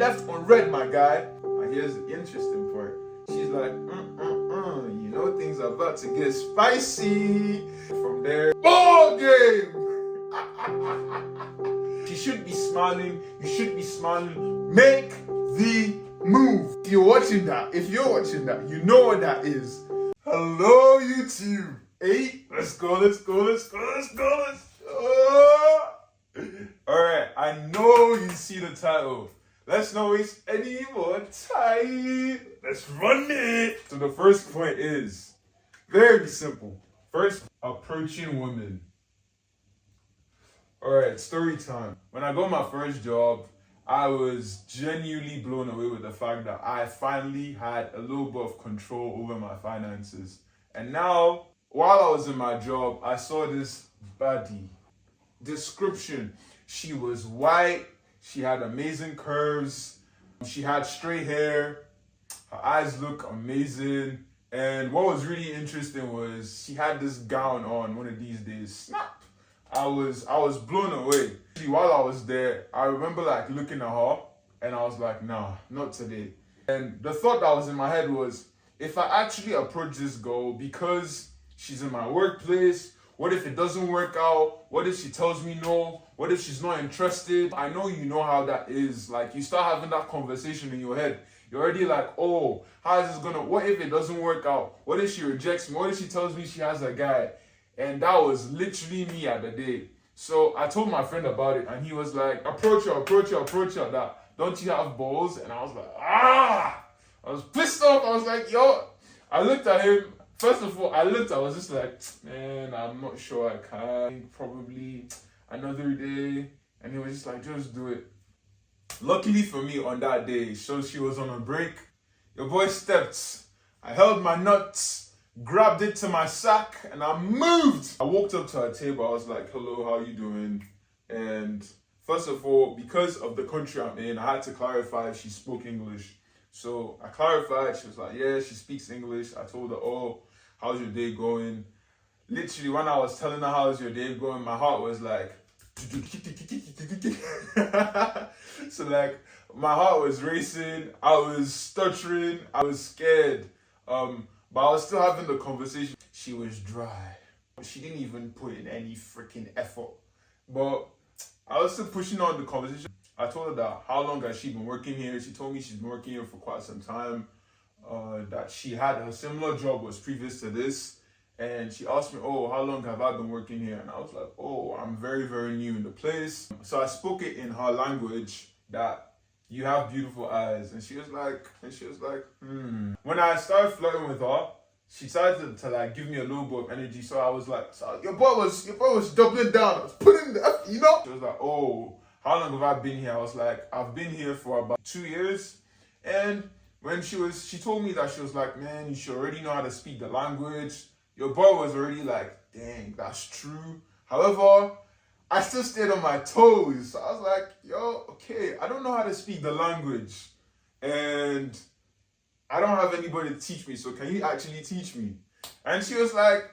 left unread, my guy. And here's the interesting part. She's like, you know things are about to get spicy. From there, ball game. She should be smiling. You should be smiling. Make the move. If you're watching that, you know what that is. Hello, YouTube. Hey, let's go. Alright, I know you see the title. Let's not waste any more time. Let's run it. So the first point is very simple. First, approaching women. Alright, story time. When I got my first job, I was genuinely blown away with the fact that I finally had a little bit of control over my finances. And now, while I was in my job, I saw this baddie. Description: she was white, she had amazing curves, she had straight hair, her eyes look amazing, and what was really interesting was she had this gown on one of these days. Snap! I was blown away. While I was there, I remember like looking at her and I was like, nah, not today. And the thought that was in my head was, if I actually approach this girl because she's in my workplace, what if it doesn't work out? What if she tells me no? What if she's not interested? I know you know how that is. Like, you start having that conversation in your head. You're already like, oh, how is this gonna, what if it doesn't work out? What if she rejects me? What if she tells me she has a guy? And that was literally me at the day. So I told my friend about it and he was like, approach her, that, don't you have balls? And I was like, I was pissed off. I was like, yo, I looked at him. First of all, I was just like, man, I'm not sure I can. Probably another day. And he was just like, just do it. Luckily for me, on that day, so she was on a break. Your boy stepped. I held my nuts, grabbed it to my sack, and I moved. I walked up to her table. I was like, hello, how you doing? And first of all, because of the country I'm in, I had to clarify if she spoke English. So I clarified. She was like, yeah, she speaks English. I told her, oh, how's your day going? Literally, when I was telling her how's your day going, my heart was like, so like, my heart was racing. I was stuttering. I was scared. But I was still having the conversation. She was dry. She didn't even put in any freaking effort. But I was still pushing on the conversation. I told her that how long has she been working here. She told me she's been working here for quite some time. That she had a similar job was previous to this. And she asked me, oh, how long have I been working here? And I was like, oh, I'm very, very new in the place. So I spoke it in her language that you have beautiful eyes. And she was like, When I started flirting with her, she started to like give me a little bit of energy. So I was like, so your boy was doubling down. I was putting the, you know? She was like, oh, how long have I been here? I was like, I've been here for about 2 years. And when she told me that, she was like, man, you should already know how to speak the language. Your boy was already like, dang, that's true. However, I still stayed on my toes. So I was like, yo, okay, I don't know how to speak the language. And I don't have anybody to teach me. So can you actually teach me? And she was like,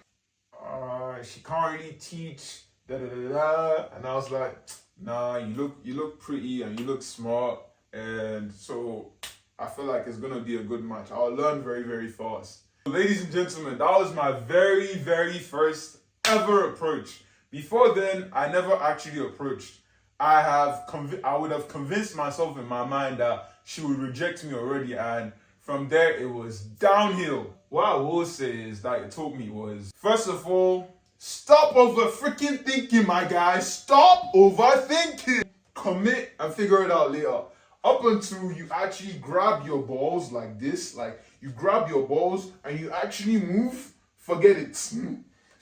she can't really teach, And I was like, nah, you look pretty and you look smart. And so I feel like it's going to be a good match. I'll learn very, very fast. Ladies and gentlemen, that was my very, very first ever approach. Before then, I never actually approached. I would have convinced myself in my mind that she would reject me already, and from there it was downhill. What I will say is that it taught me was, first of all, stop over freaking thinking, my guys. Stop overthinking. Commit and figure it out later. Up until you actually grab your balls like this, like you grab your balls and you actually move, forget it.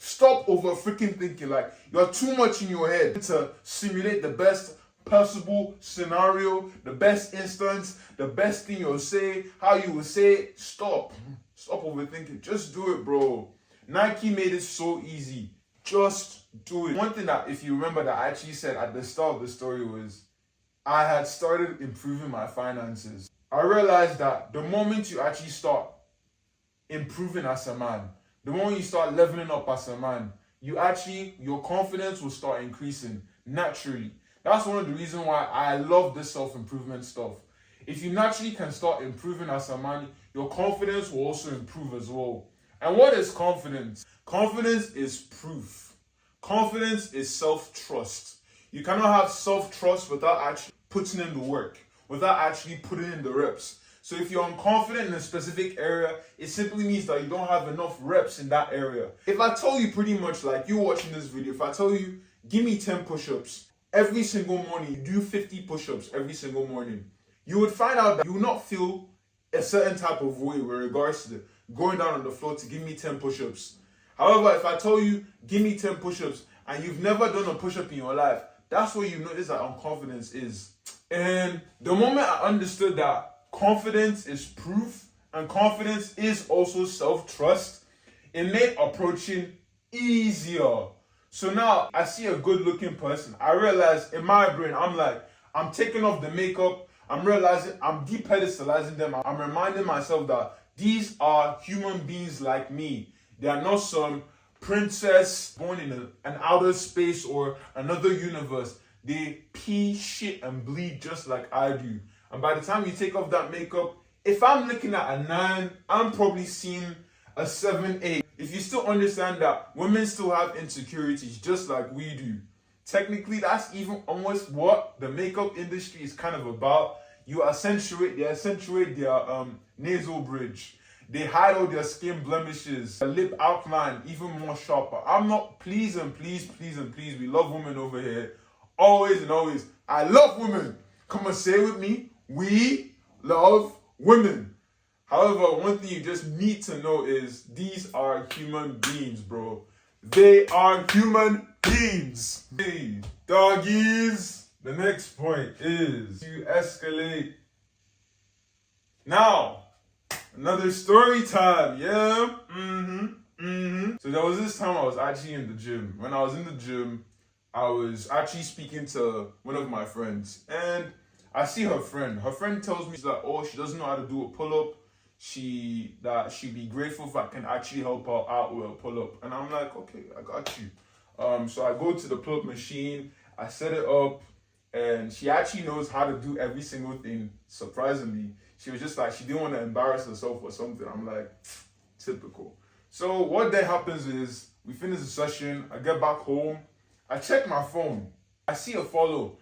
Stop over freaking thinking. Like, you're too much in your head to simulate the best possible scenario, the best instance, the best thing you'll say, how you will say it. Stop overthinking. Just do it, bro. Nike made it so easy. Just do it. One thing that, if you remember, that I actually said at the start of the story was, I had started improving my finances. I realized that the moment you actually start improving as a man, the moment you start leveling up as a man, your confidence will start increasing naturally. That's one of the reasons why I love this self-improvement stuff. if you naturally can start improving as a man, your confidence will also improve as well. And what is confidence? Confidence is proof. Confidence is self-trust. You cannot have self-trust without actually putting in the work, without actually putting in the reps. So if you're unconfident in a specific area, it simply means that you don't have enough reps in that area. If I tell you pretty much like you watching this video, if I tell you, give me 10 push-ups every single morning, you do 50 push-ups every single morning, you would find out that you will not feel a certain type of way with regards to going down on the floor to give me 10 push-ups. However, if I tell you, give me 10 push-ups, and you've never done a push-up in your life, that's where you notice that unconfidence is. And the moment I understood that confidence is proof and confidence is also self-trust, it made approaching easier. So now I see a good-looking person. I realize in my brain, I'm taking off the makeup. I'm realizing I'm depedestalizing them. I'm reminding myself that these are human beings like me. They are not some princess born in an outer space or another universe. They pee, shit, and bleed just like I do. And by the time you take off that makeup, if I'm looking at a 9, I'm probably seeing a 7, 8. If you still understand that women still have insecurities just like we do, technically that's even almost what the makeup industry is kind of about. They accentuate their nasal bridge. They hide all their skin blemishes, their lip outline even more sharper. I'm not, please, we love women over here. Always and always. I love women. Come on, say it with me. We love women. However, one thing you just need to know is these are human beings, bro. They are human beings. Hey, doggies. The next point is to escalate. Now, another story time, yeah? So there was this time I was actually in the gym. When I was in the gym, I was actually speaking to one of my friends. And I see her friend. Her friend tells me that, oh, she doesn't know how to do a pull-up. That she'd be grateful if I can actually help her out with a pull-up. And I'm like, okay, I got you. So I go to the pull-up machine. I set it up. And she actually knows how to do every single thing, surprisingly. She was just like, she didn't want to embarrass herself or something. I'm like, typical. So what then happens is, we finish the session, I get back home, I check my phone, I see a follow.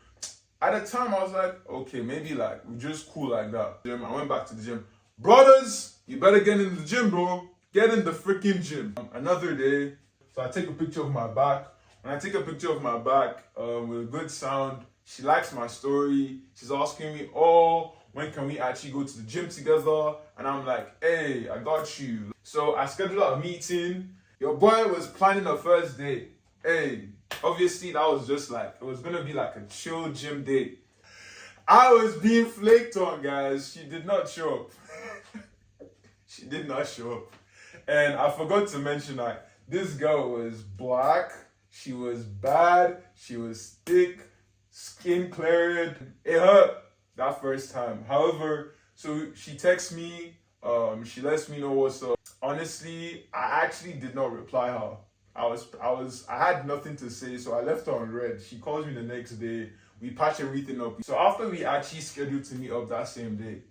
At the time, I was like, okay, maybe like, we're just cool like that. I went back to the gym. Brothers, you better get in the gym, bro. Get in the freaking gym. Another day, so I take a picture of my back. When I take a picture of my back with a good sound, she likes my story. She's asking me, oh, when can we actually go to the gym together? And I'm like, hey, I got you. So I scheduled out a meeting. Your boy was planning a first date. Hey, obviously that was just like, it was gonna be like a chill gym date. I was being flaked on, guys. She did not show up. She did not show up. And I forgot to mention that this girl was black. She was bad. She was thick. Skin cleared. It hurt that first time. However, so she texts me, she lets me know what's up. Honestly, I actually did not reply her. I had nothing to say, so I left her on red. She calls me the next day. We patch everything up. So after we actually scheduled to meet up that same day,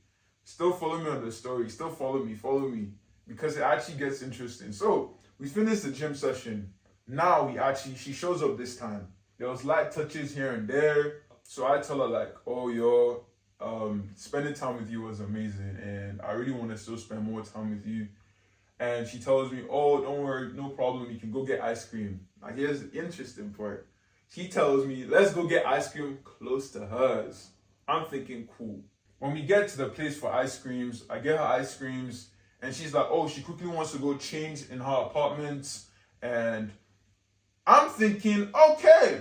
still follow me on the story. Still follow me. Because it actually gets interesting. So we finished the gym session. Now she shows up this time. There was light touches here and there. So I tell her like, oh, yo, spending time with you was amazing. And I really want to still spend more time with you. And she tells me, oh, don't worry, no problem. You can go get ice cream. Now here's the interesting part. She tells me, let's go get ice cream close to hers. I'm thinking, cool. When we get to the place for ice creams, I get her ice creams. And she's like, oh, she quickly wants to go change in her apartment. And I'm thinking, okay,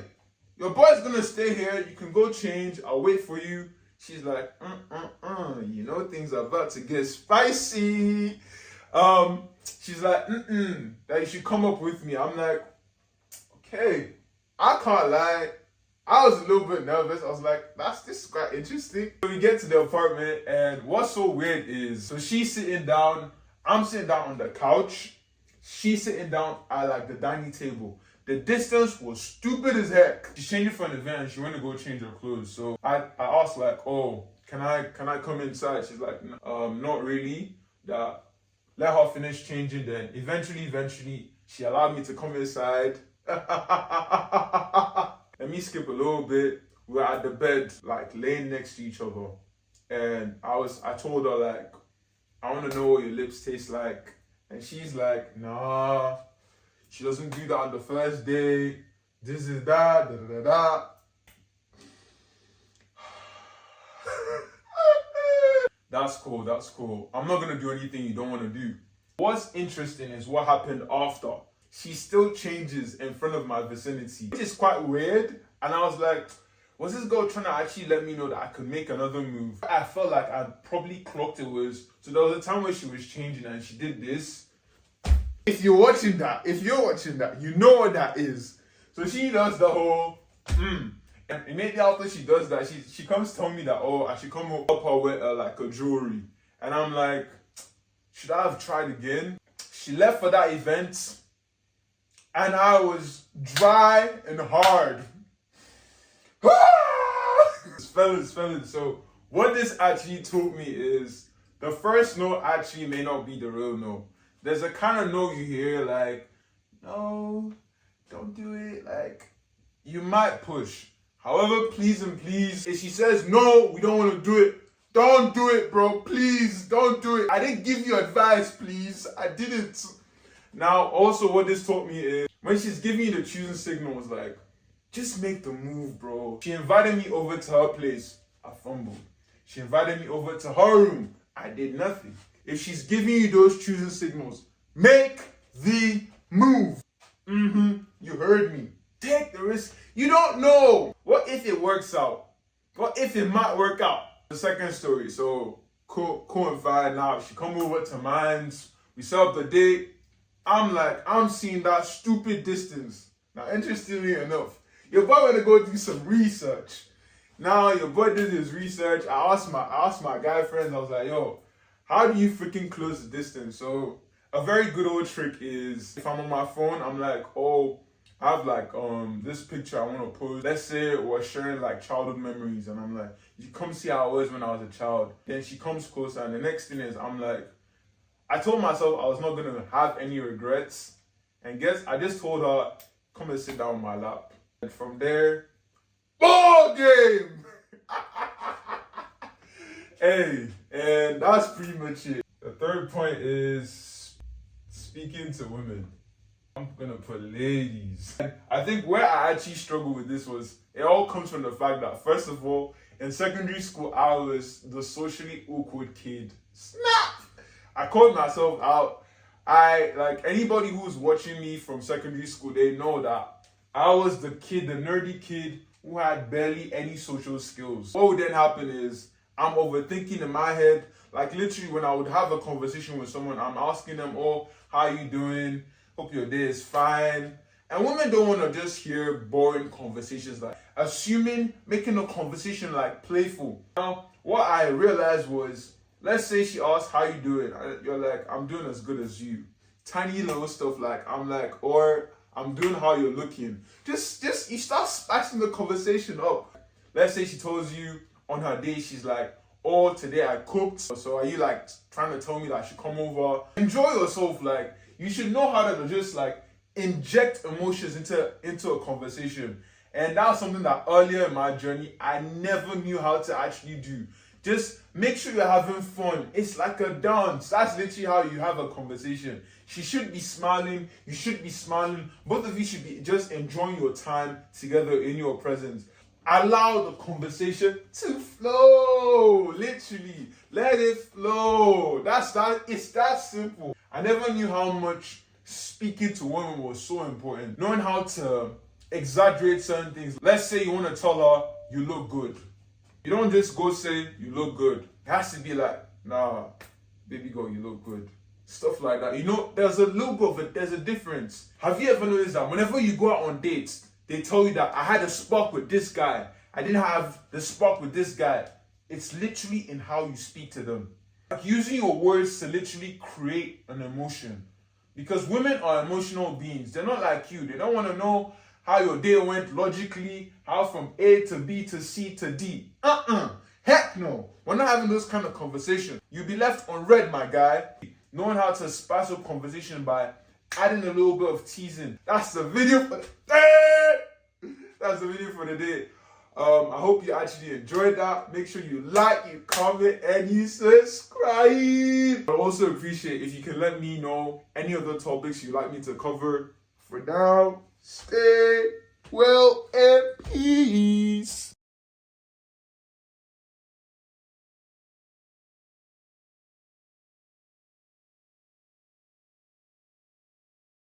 your boy's gonna stay here. You can go change. I'll wait for you. She's like, you know things are about to get spicy. She's like, that you should come up with me. I'm like, okay, I can't lie. I was a little bit nervous. I was like, this is quite interesting. So we get to the apartment, and what's so weird is, so she's sitting down, I'm sitting down on the couch. She's sitting down at like the dining table. The distance was stupid as heck. She's changing for an event and she went to go change her clothes. So I asked like, oh, can I come inside? She's like, not really. That let her finish changing. Then eventually, she allowed me to come inside. Let me skip a little bit. We're at the bed, like laying next to each other, and I told her like, I want to know what your lips taste like, and she's like, nah, she doesn't do that on the first day. This is that, da da da da. That's cool. I'm not gonna do anything you don't want to do. What's interesting is what happened after. She still changes in front of my vicinity, which is quite weird. And I was like, was this girl trying to actually let me know that I could make another move? I felt like I probably clocked it was. So there was a time where she was changing and she did this. If you're watching that, you know what that is. So she does the whole, And immediately after she does that, she comes telling me that, oh, I should come help her with like a jewelry. And I'm like, should I have tried again? She left for that event and I was dry and hard. fellas. So what this actually taught me is the first no actually may not be the real no. There's a kind of no you hear like, no, don't do it. Like, you might push. However, please, if she says, no, we don't want to do it, don't do it, bro. Please, don't do it. I didn't give you advice, please. I didn't. Now, also what this taught me is, when she's giving you the choosing signals, like, just make the move, bro. She invited me over to her place. I fumbled. She invited me over to her room. I did nothing. If she's giving you those choosing signals, make the move. You heard me. Take the risk. You don't know. What if it works out? What if it might work out? The second story. So cool and fine. Now she come over to mine's. We set up the date. I'm seeing that stupid distance. Now, interestingly enough, your boy went to go do some research. Now your boy did his research. I asked my guy friends. I was like, yo, how do you freaking close the distance? So a very good old trick is, if I'm on my phone, I'm like, oh, I have like this picture I want to post. Let's say we're sharing like childhood memories, and I'm like, you come see how I was when I was a child. Then she comes closer, and the next thing is, I'm like, I told myself I was not gonna have any regrets, and I just told her, come and sit down on my lap. And from there, ball game. Hey, and that's pretty much it. The third point is speaking to women. I'm gonna put ladies. I think where I actually struggled with this was, it all comes from the fact that, first of all, in secondary school, I was the socially awkward kid. Snap! I called myself out. Like anybody who's watching me from secondary school, they know that I was the nerdy kid who had barely any social skills. What would then happen is, I'm overthinking in my head. Like literally when I would have a conversation with someone, I'm asking them, oh, how you doing? Hope your day is fine. And women don't want to just hear boring conversations, like making a conversation like playful. Now, what I realized was, let's say she asked, how you doing? You're like, I'm doing as good as you. Tiny little stuff like, I'm like, or I'm doing how you're looking. Just you start spicing the conversation up. Let's say she tells you on her day, she's like, oh, today I cooked. So are you like trying to tell me that I should come over? Enjoy yourself. Like, you should know how to just like inject emotions into a conversation. And that's something that earlier in my journey, I never knew how to actually do. Just make sure you're having fun. It's like a dance. That's literally how you have a conversation. She should be smiling. You should be smiling. Both of you should be just enjoying your time together in your presence. Allow the conversation to flow. Literally, let it flow. It's that simple. I never knew how much speaking to women was so important. Knowing how to exaggerate certain things. Let's say you want to tell her you look good. You don't just go say you look good. It has to be like, nah, baby girl, you look good. Stuff like that. You know, there's a little bit of it. There's a difference. Have you ever noticed that whenever you go out on dates, they tell you that I had a spark with this guy, I didn't have the spark with this guy? It's literally in how you speak to them. Like using your words to literally create an emotion. Because women are emotional beings. They're not like you. They don't want to know how your day went logically, how from A to B to C to D. Heck no. We're not having those kind of conversation. You'll be left unread, my guy. Knowing how to spice up conversation by adding a little bit of teasing. That's the video for the day. That's the video for the day. I hope you actually enjoyed that. Make sure you like, you comment, and you subscribe. I also appreciate if you can let me know any other topics you'd like me to cover. For now, stay well and peace.